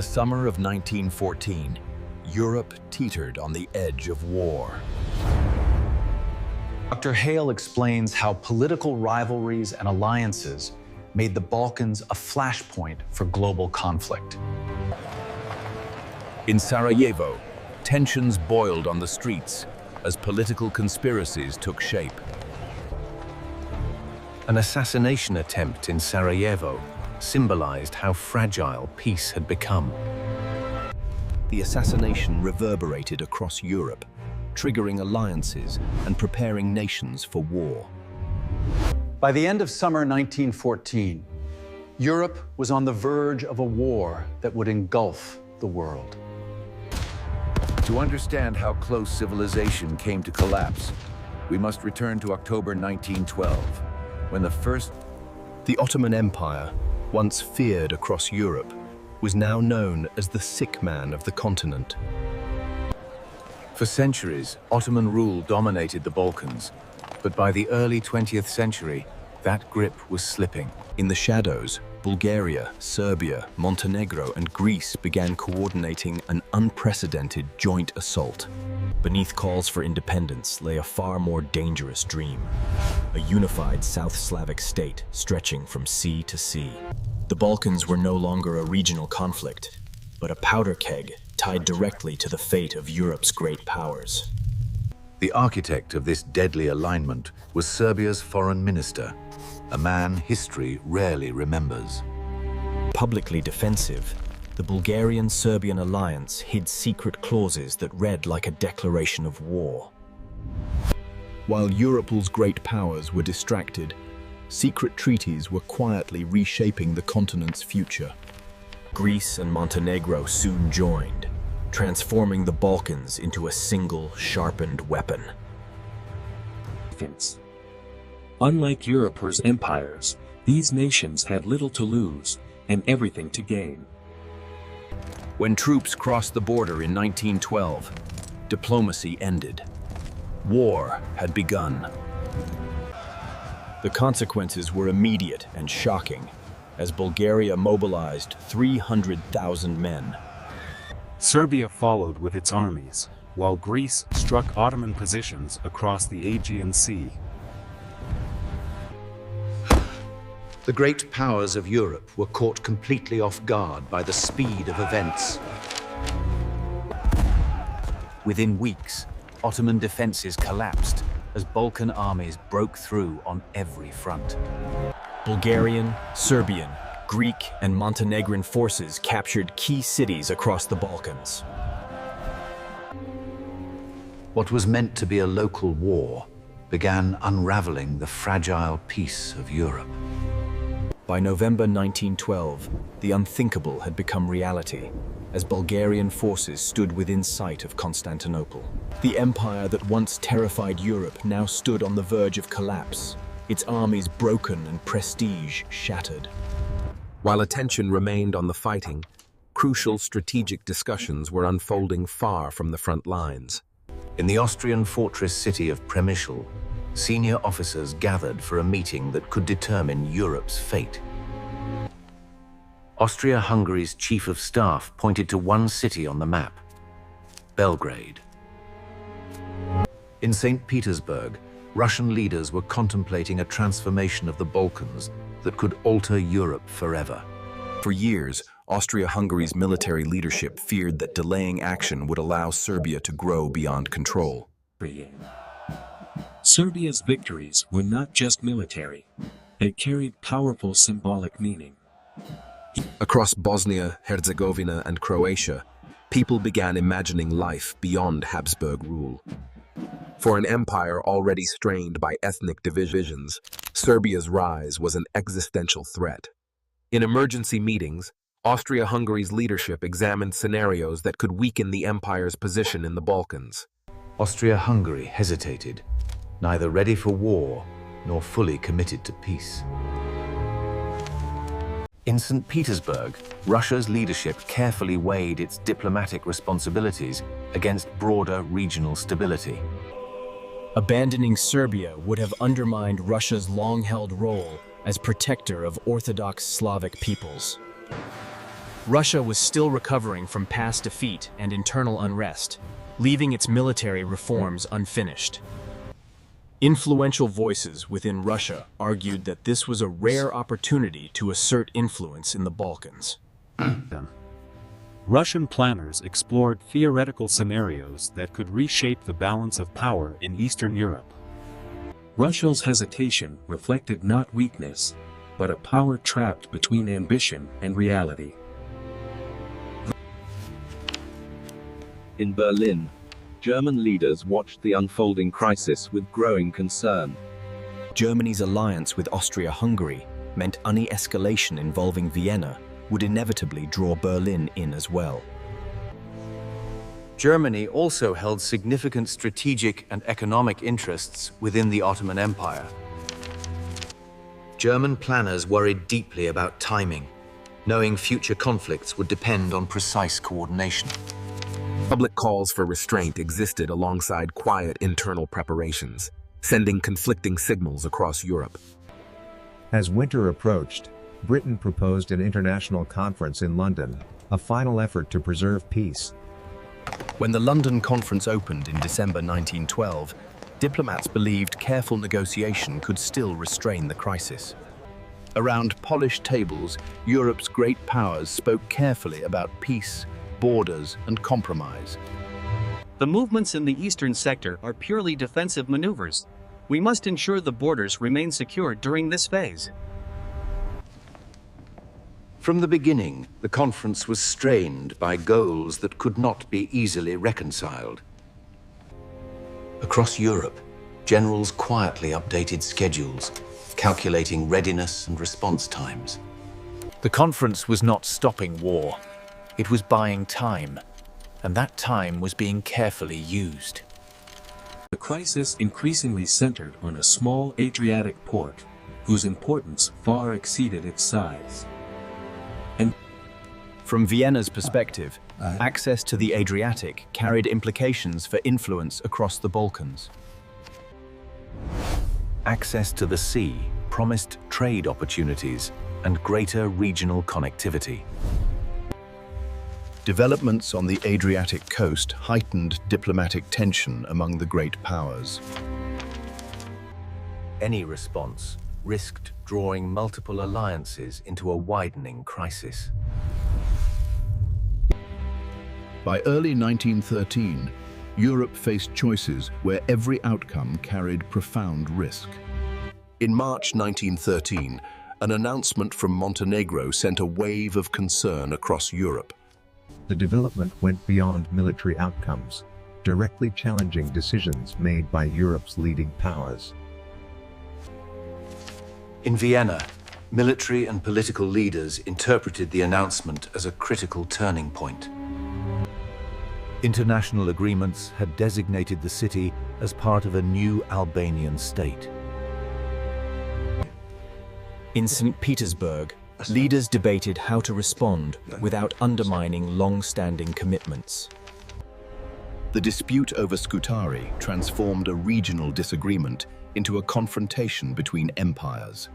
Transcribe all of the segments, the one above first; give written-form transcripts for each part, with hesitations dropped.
summer of 1914, Europe teetered on the edge of war. Dr. Hale explains how political rivalries and alliances made the Balkans a flashpoint for global conflict. In Sarajevo, tensions boiled on the streets as political conspiracies took shape. An assassination attempt in Sarajevo symbolized how fragile peace had become. The assassination reverberated across Europe, triggering alliances and preparing nations for war. By the end of summer 1914, Europe was on the verge of a war that would engulf the world. To understand how close civilization came to collapse, we must return to October 1912, when The Ottoman Empire, once feared across Europe, was now known as the sick man of the continent. For centuries, Ottoman rule dominated the Balkans, but by the early 20th century, that grip was slipping. In the shadows, Bulgaria, Serbia, Montenegro, and Greece began coordinating an unprecedented joint assault. Beneath calls for independence lay a far more dangerous dream: a unified South Slavic state stretching from sea to sea. The Balkans were no longer a regional conflict, but a powder keg tied directly to the fate of Europe's great powers. The architect of this deadly alignment was Serbia's foreign minister, a man history rarely remembers. Publicly defensive, the Bulgarian-Serbian alliance hid secret clauses that read like a declaration of war. While Europe's great powers were distracted, secret treaties were quietly reshaping the continent's future. Greece and Montenegro soon joined, transforming the Balkans into a single, sharpened weapon. Unlike Europe's empires, these nations had little to lose and everything to gain. When troops crossed the border in 1912, diplomacy ended. War had begun. The consequences were immediate and shocking, as Bulgaria mobilized 300,000 men. Serbia followed with its armies, while Greece struck Ottoman positions across the Aegean Sea. The great powers of Europe were caught completely off guard by the speed of events. Within weeks, Ottoman defenses collapsed as Balkan armies broke through on every front. Bulgarian, Serbian, Greek, and Montenegrin forces captured key cities across the Balkans. What was meant to be a local war began unraveling the fragile peace of Europe. By November 1912, the unthinkable had become reality, as Bulgarian forces stood within sight of Constantinople. The empire that once terrified Europe now stood on the verge of collapse, its armies broken and prestige shattered. While attention remained on the fighting, crucial strategic discussions were unfolding far from the front lines. In the Austrian fortress city of Przemysl, senior officers gathered for a meeting that could determine Europe's fate. Austria-Hungary's chief of staff pointed to one city on the map: Belgrade. In St. Petersburg, Russian leaders were contemplating a transformation of the Balkans that could alter Europe forever. For years, Austria-Hungary's military leadership feared that delaying action would allow Serbia to grow beyond control. Serbia's victories were not just military. They carried powerful symbolic meaning. Across Bosnia, Herzegovina, and Croatia, people began imagining life beyond Habsburg rule. For an empire already strained by ethnic divisions, Serbia's rise was an existential threat. In emergency meetings, Austria-Hungary's leadership examined scenarios that could weaken the empire's position in the Balkans. Austria-Hungary hesitated, neither ready for war nor fully committed to peace. In St. Petersburg, Russia's leadership carefully weighed its diplomatic responsibilities against broader regional stability. Abandoning Serbia would have undermined Russia's long-held role as protector of Orthodox Slavic peoples. Russia was still recovering from past defeat and internal unrest, leaving its military reforms unfinished. Influential voices within Russia argued that this was a rare opportunity to assert influence in the Balkans. Russian planners explored theoretical scenarios that could reshape the balance of power in Eastern Europe. Russia's hesitation reflected not weakness, but a power trapped between ambition and reality. In Berlin, German leaders watched the unfolding crisis with growing concern. Germany's alliance with Austria-Hungary meant any escalation involving Vienna would inevitably draw Berlin in as well. Germany also held significant strategic and economic interests within the Ottoman Empire. German planners worried deeply about timing, knowing future conflicts would depend on precise coordination. Public calls for restraint existed alongside quiet internal preparations, sending conflicting signals across Europe. As winter approached, Britain proposed an international conference in London, a final effort to preserve peace. When the London Conference opened in December 1912, diplomats believed careful negotiation could still restrain the crisis. Around polished tables, Europe's great powers spoke carefully about peace, borders, and compromise. The movements in the eastern sector are purely defensive maneuvers. We must ensure the borders remain secure during this phase. From the beginning, the conference was strained by goals that could not be easily reconciled. Across Europe, generals quietly updated schedules, calculating readiness and response times. The conference was not stopping war. It was buying time, and that time was being carefully used. The crisis increasingly centered on a small Adriatic port, whose importance far exceeded its size. From Vienna's perspective, access to the Adriatic carried implications for influence across the Balkans. Access to the sea promised trade opportunities and greater regional connectivity. Developments on the Adriatic coast heightened diplomatic tension among the great powers. Any response risked drawing multiple alliances into a widening crisis. By early 1913, Europe faced choices where every outcome carried profound risk. In March 1913, an announcement from Montenegro sent a wave of concern across Europe. The development went beyond military outcomes, directly challenging decisions made by Europe's leading powers. In Vienna, military and political leaders interpreted the announcement as a critical turning point. International agreements had designated the city as part of a new Albanian state. In St. Petersburg, leaders debated how to respond without undermining long-standing commitments. The dispute over Scutari transformed a regional disagreement into a confrontation between empires.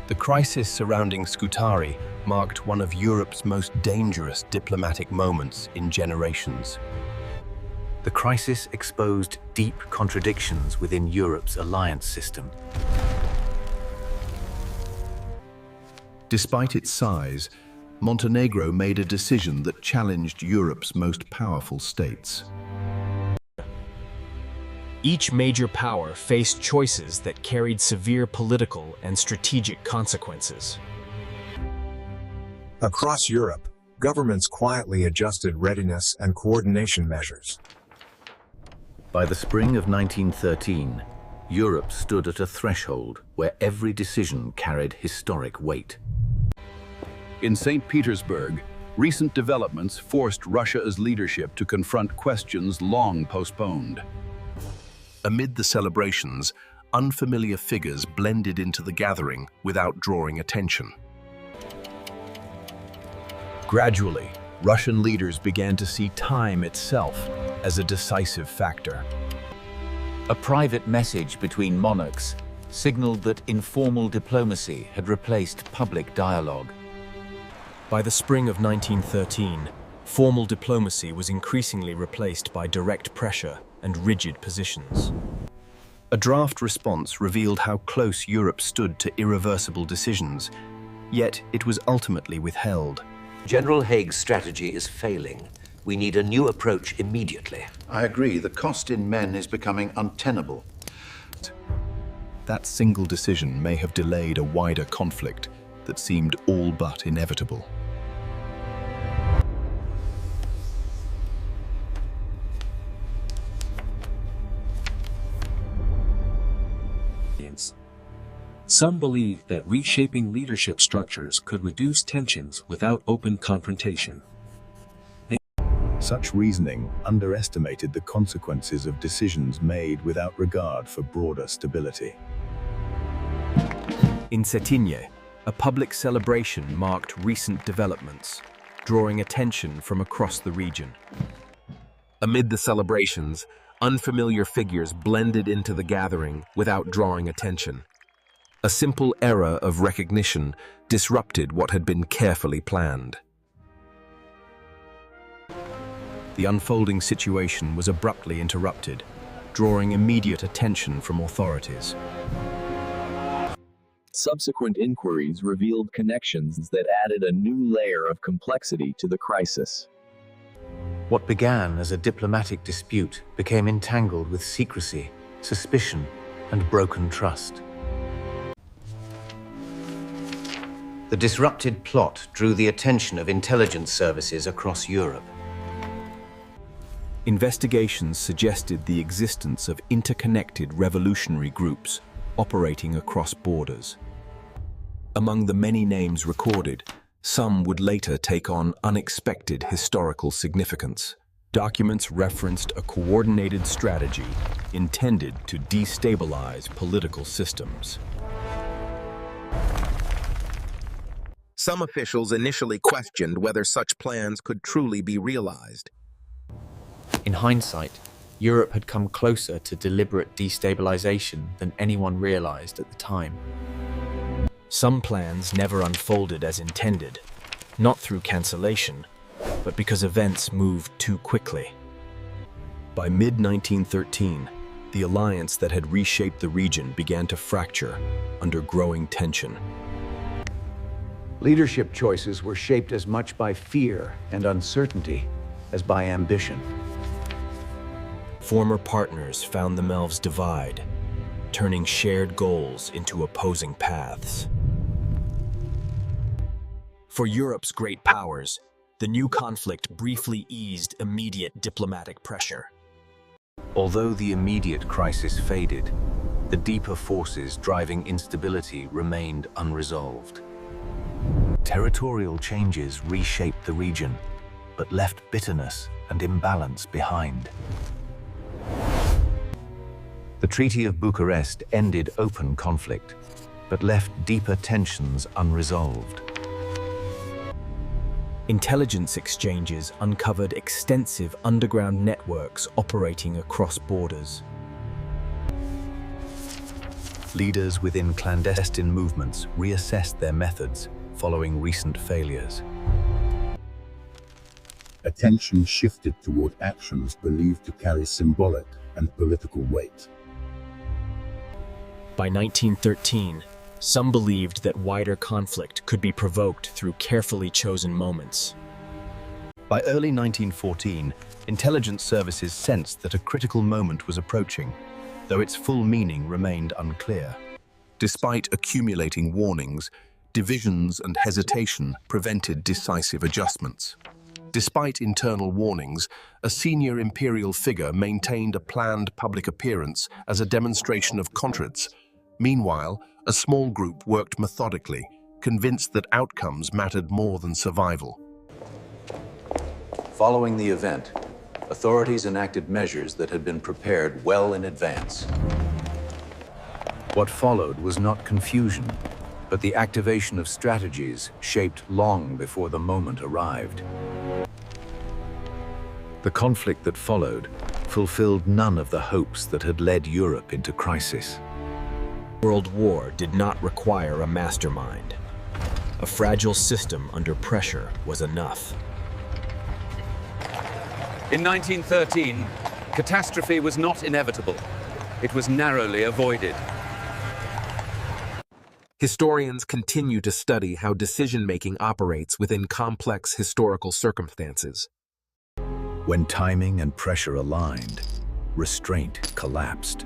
The crisis surrounding Scutari marked one of Europe's most dangerous diplomatic moments in generations. The crisis exposed deep contradictions within Europe's alliance system. Despite its size, Montenegro made a decision that challenged Europe's most powerful states. Each major power faced choices that carried severe political and strategic consequences. Across Europe, governments quietly adjusted readiness and coordination measures. By the spring of 1913, Europe stood at a threshold where every decision carried historic weight. In St. Petersburg, recent developments forced Russia's leadership to confront questions long postponed. Amid the celebrations, unfamiliar figures blended into the gathering without drawing attention. Gradually, Russian leaders began to see time itself as a decisive factor. A private message between monarchs signaled that informal diplomacy had replaced public dialogue. By the spring of 1913, formal diplomacy was increasingly replaced by direct pressure and rigid positions. A draft response revealed how close Europe stood to irreversible decisions, yet it was ultimately withheld. General Haig's strategy is failing. We need a new approach immediately. I agree. The cost in men is becoming untenable. That single decision may have delayed a wider conflict that seemed all but inevitable. Some believe that reshaping leadership structures could reduce tensions without open confrontation. Such reasoning underestimated the consequences of decisions made without regard for broader stability. In Cetinje, a public celebration marked recent developments, drawing attention from across the region. Amid the celebrations, unfamiliar figures blended into the gathering without drawing attention. A simple error of recognition disrupted what had been carefully planned. The unfolding situation was abruptly interrupted, drawing immediate attention from authorities. Subsequent inquiries revealed connections that added a new layer of complexity to the crisis. What began as a diplomatic dispute became entangled with secrecy, suspicion, and broken trust. The disrupted plot drew the attention of intelligence services across Europe. Investigations suggested the existence of interconnected revolutionary groups operating across borders. Among the many names recorded, some would later take on unexpected historical significance. Documents referenced a coordinated strategy intended to destabilize political systems. Some officials initially questioned whether such plans could truly be realized. In hindsight, Europe had come closer to deliberate destabilization than anyone realized at the time. Some plans never unfolded as intended, not through cancellation, but because events moved too quickly. By mid-1913, the alliance that had reshaped the region began to fracture under growing tension. Leadership choices were shaped as much by fear and uncertainty as by ambition. Former partners found themselves divide, turning shared goals into opposing paths. For Europe's great powers, the new conflict briefly eased immediate diplomatic pressure. Although the immediate crisis faded, the deeper forces driving instability remained unresolved. Territorial changes reshaped the region, but left bitterness and imbalance behind. The Treaty of Bucharest ended open conflict, but left deeper tensions unresolved. Intelligence exchanges uncovered extensive underground networks operating across borders. Leaders within clandestine movements reassessed their methods following recent failures. Attention shifted toward actions believed to carry symbolic and political weight. By 1913, some believed that wider conflict could be provoked through carefully chosen moments. By early 1914, intelligence services sensed that a critical moment was approaching, though its full meaning remained unclear. Despite accumulating warnings, divisions and hesitation prevented decisive adjustments. Despite internal warnings, a senior imperial figure maintained a planned public appearance as a demonstration of confidence. Meanwhile, a small group worked methodically, convinced that outcomes mattered more than survival. Following the event, authorities enacted measures that had been prepared well in advance. What followed was not confusion, but the activation of strategies shaped long before the moment arrived. The conflict that followed fulfilled none of the hopes that had led Europe into crisis. World War did not require a mastermind. A fragile system under pressure was enough. In 1913, catastrophe was not inevitable. It was narrowly avoided. Historians continue to study how decision-making operates within complex historical circumstances. When timing and pressure aligned, restraint collapsed.